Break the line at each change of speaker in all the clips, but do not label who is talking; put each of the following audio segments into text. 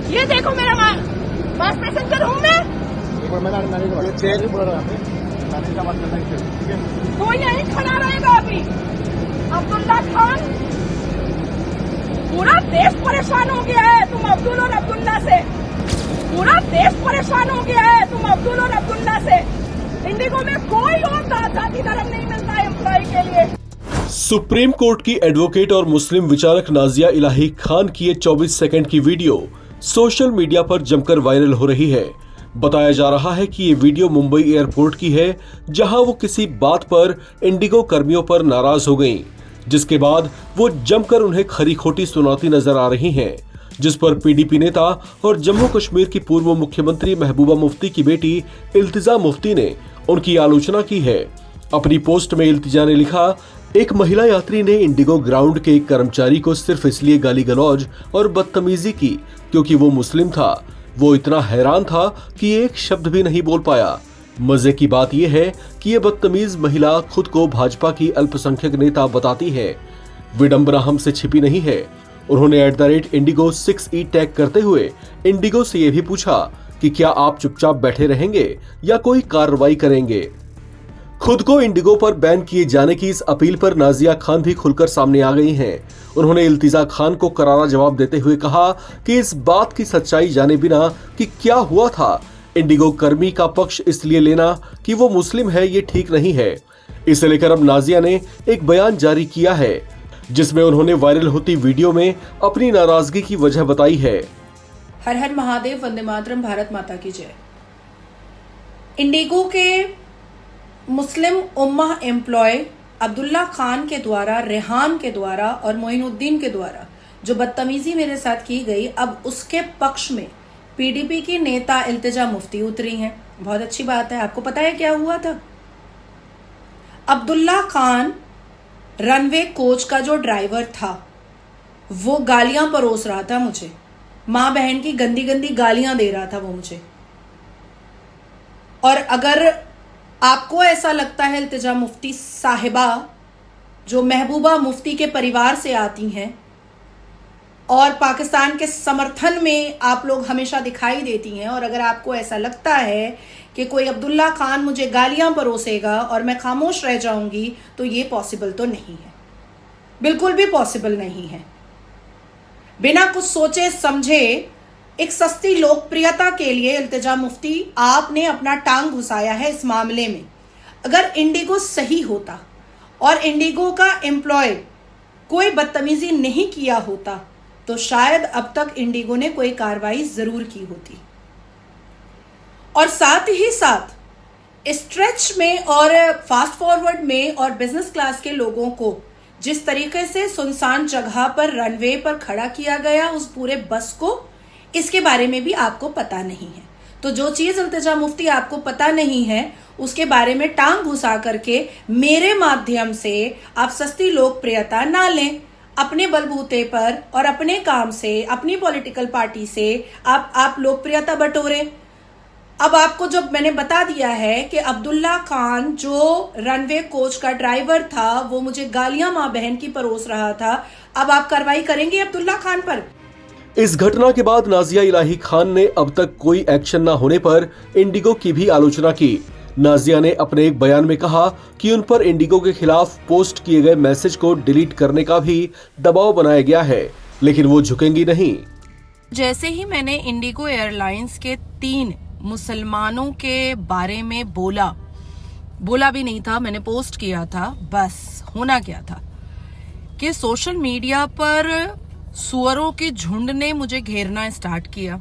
ये देखो मेरा मास पैसेंजर हूँ मैं। तो यहीं खड़ा रहेगा अभी अब्दुल्ला खान। पूरा देश परेशान हो गया है तुम अब्दुल और अब्दुल्ला से। पूरा देश परेशान हो गया है तुम अब्दुल और अब्दुल्ला से। इंडिगो में कोई और जाति धर्म नहीं मिलता है एम्प्लॉय के लिए।
सुप्रीम कोर्ट की एडवोकेट और मुस्लिम विचारक नाजिया इलाही खान की ये 24 सेकंड की वीडियो सोशल मीडिया पर जमकर वायरल हो रही है। बताया जा रहा है कि ये वीडियो मुंबई एयरपोर्ट की है, जहां वो किसी बात पर इंडिगो कर्मियों पर नाराज हो गईं, जिसके बाद वो जमकर उन्हें खरी खोटी सुनाती नजर आ रही हैं, जिस पर पीडीपी नेता और जम्मू कश्मीर की पूर्व मुख्यमंत्री महबूबा मुफ्ती की बेटी इल्तिजा मुफ्ती ने उनकी आलोचना की है। अपनी पोस्ट में इल्तिजा ने लिखा, एक महिला यात्री ने इंडिगो ग्राउंड के एक कर्मचारी को सिर्फ इसलिए गाली गलौज और बदतमीजी की क्योंकि वो मुस्लिम था। वो इतना हैरान था कि एक शब्द भी नहीं बोल पाया। मजे की बात यह है कि ये बदतमीज महिला खुद को भाजपा की अल्पसंख्यक नेता बताती है। विडंबना हमसे छिपी नहीं है। उन्होंने @इंडिगो 6E टैग करते हुए इंडिगो से यह भी पूछा कि क्या आप चुपचाप बैठे रहेंगे या कोई कार्रवाई करेंगे। खुद को इंडिगो पर बैन किए जाने की इस अपील पर नाजिया खान भी खुलकर सामने आ गई हैं। उन्होंने इल्तिजा खान को करारा जवाब देते हुए कहा कि इस बात की सच्चाई जाने बिना कि क्या हुआ था, इंडिगो कर्मी का पक्ष इसलिए लेना कि वो मुस्लिम है ये ठीक नहीं है। इसे लेकर अब नाजिया ने एक बयान जारी किया है, जिसमें उन्होंने वायरल होती वीडियो में अपनी नाराजगी की वजह बताई है।
हर हर महादेव, वंदे मातरम, भारत माता की जय। इंडिगो के मुस्लिम उम्मा एम्प्लॉय अब्दुल्ला खान के द्वारा, रेहान के द्वारा और मोइनुद्दीन के द्वारा जो बदतमीजी मेरे साथ की गई, अब उसके पक्ष में पीडीपी की नेता इल्तिजा मुफ्ती उतरी हैं। बहुत अच्छी बात है। आपको पता है क्या हुआ था? अब्दुल्ला खान रनवे कोच का जो ड्राइवर था वो गालियां परोस रहा था मुझे, माँ बहन की गंदी गंदी गालियां दे रहा था वो मुझे। और अगर आपको ऐसा लगता है इल्तिजा मुफ्ती साहिबा जो महबूबा मुफ्ती के परिवार से आती हैं और पाकिस्तान के समर्थन में आप लोग हमेशा दिखाई देती हैं, और अगर आपको ऐसा लगता है कि कोई अब्दुल्ला खान मुझे गालियां परोसेगा और मैं खामोश रह जाऊंगी, तो ये पॉसिबल तो नहीं है, बिल्कुल भी पॉसिबल नहीं है। बिना कुछ सोचे समझे एक सस्ती लोकप्रियता के लिए इल्तिजा मुफ्ती आपने अपना टांग घुसाया है इस मामले में। अगर इंडिगो सही होता और इंडिगो का एम्प्लॉय कोई बदतमीजी नहीं किया होता तो शायद अब तक इंडिगो ने कोई कार्रवाई जरूर की होती। और साथ ही साथ स्ट्रेच में और फास्ट फॉरवर्ड में और बिजनेस क्लास के लोगों को जिस तरीके से सुनसान जगह पर रनवे पर खड़ा किया गया उस पूरे बस को, इसके बारे में भी आपको पता नहीं है। तो जो चीज इल्तिजा मुफ्ती आपको पता नहीं है उसके बारे में टांग घुसा करके मेरे माध्यम से आप सस्ती लोकप्रियता ना लें। अपने बलबूते पर और अपने काम से, अपनी पॉलिटिकल पार्टी से आप लोकप्रियता बटोरे। अब आपको जब मैंने बता दिया है कि अब्दुल्ला खान जो रनवे कोच का ड्राइवर था वो मुझे गालियां माँ बहन की परोस रहा था, अब आप कार्रवाई करेंगे अब्दुल्ला खान पर?
इस घटना के बाद नाजिया इलाही खान ने अब तक कोई एक्शन न होने पर इंडिगो की भी आलोचना की। नाजिया ने अपने एक बयान में कहा कि उन पर इंडिगो के खिलाफ पोस्ट किए गए मैसेज को डिलीट करने का भी दबाव बनाया गया है, लेकिन वो झुकेंगी नहीं।
जैसे ही मैंने इंडिगो एयरलाइंस के 3 मुसलमानों के बारे में बोला भी नहीं था, मैंने पोस्ट किया था, बस होना क्या था कि सोशल मीडिया पर सुअरों के झुंड ने मुझे घेरना स्टार्ट किया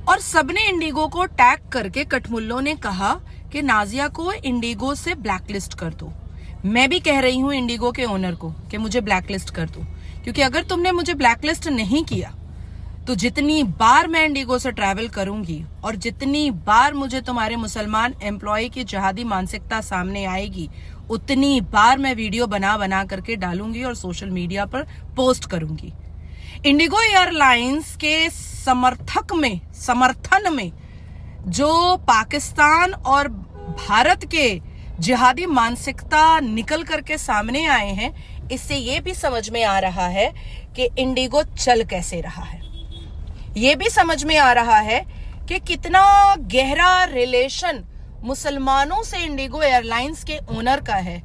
और सबने इंडिगो को टैग करके कठमुल्लों ने कहा कि नाजिया को इंडिगो से ब्लैकलिस्ट कर दो। मैं भी कह रही हूँ इंडिगो के ओनर को कि मुझे ब्लैकलिस्ट कर दो, क्योंकि अगर तुमने मुझे ब्लैकलिस्ट नहीं किया तो जितनी बार मैं इंडिगो से ट्रैवल करूंगी और जितनी बार मुझे तुम्हारे मुसलमान एम्प्लॉय की जहादी मानसिकता सामने आएगी, उतनी बार मैं वीडियो बना करके डालूंगी और सोशल मीडिया पर पोस्ट करूंगी। इंडिगो एयरलाइंस के समर्थन में जो पाकिस्तान और भारत के जिहादी मानसिकता निकल करके सामने आए हैं, इससे ये भी समझ में आ रहा है कि इंडिगो चल कैसे रहा है। ये भी समझ में आ रहा है कि कितना गहरा रिलेशन मुसलमानों से इंडिगो एयरलाइंस के ओनर का है।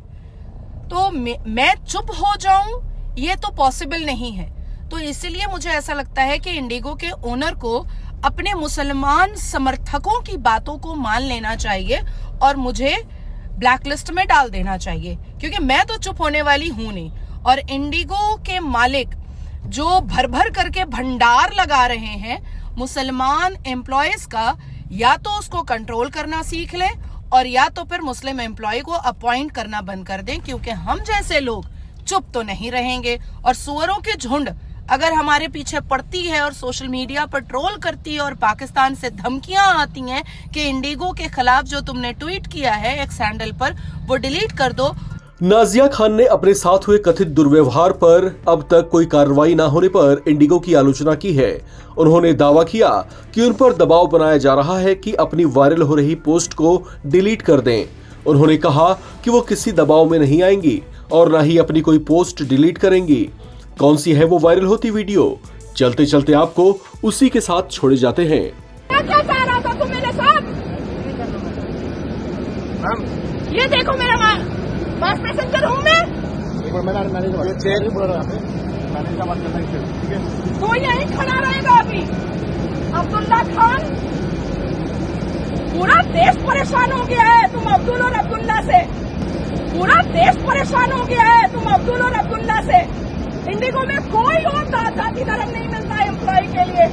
तो मैं चुप हो जाऊं ये तो पॉसिबल नहीं है। तो इसलिए मुझे ऐसा लगता है कि इंडिगो के ओनर को अपने मुसलमान समर्थकों की बातों को मान लेना चाहिए और मुझे ब्लैकलिस्ट में डाल देना चाहिए, क्योंकि मैं तो चुप होने वाली हूं नहीं। और इंडिगो के मालिक जो भर भर करके भंडार लगा रहे हैं मुसलमान एम्प्लॉयज का, या तो उसको कंट्रोल करना सीख ले और या तो फिर मुस्लिम एम्प्लॉय को अपॉइंट करना बंद कर दें, क्योंकि हम जैसे लोग चुप तो नहीं रहेंगे। और सुअरों के झुंड अगर हमारे पीछे पड़ती है और सोशल मीडिया पर ट्रोल करती है और पाकिस्तान से धमकियां आती हैं कि इंडिगो के खिलाफ जो तुमने ट्वीट किया है एक हैंडल पर वो डिलीट कर दो।
नाजिया खान ने अपने साथ हुए कथित दुर्व्यवहार पर अब तक कोई कार्रवाई न होने पर इंडिगो की आलोचना की है। उन्होंने दावा किया कि उन पर दबाव बनाया जा रहा है कि अपनी वायरल हो रही पोस्ट को डिलीट कर दें। उन्होंने कहा कि वो किसी दबाव में नहीं आएंगी और न ही अपनी कोई पोस्ट डिलीट करेंगी। कौन सी है वो वायरल होती वीडियो, चलते चलते आपको उसी के साथ छोड़े जाते हैं।
क्या चाह रहा था तुम मेरे साथ? ये देखो मेरा बस पैसेंजर हूँ मैं। तो यहीं खड़ा रहेगा अभी अब्दुल्ला खान। पूरा देश परेशान हो गया है तुम अब्दुल और अब्दुल्ला से। पूरा देश परेशान हो गया है तुम अब्दुल और अब्दुल्ला से। इंडिगो में कोई और जाति धर्म नहीं मिलता है एम्प्लॉय के लिए।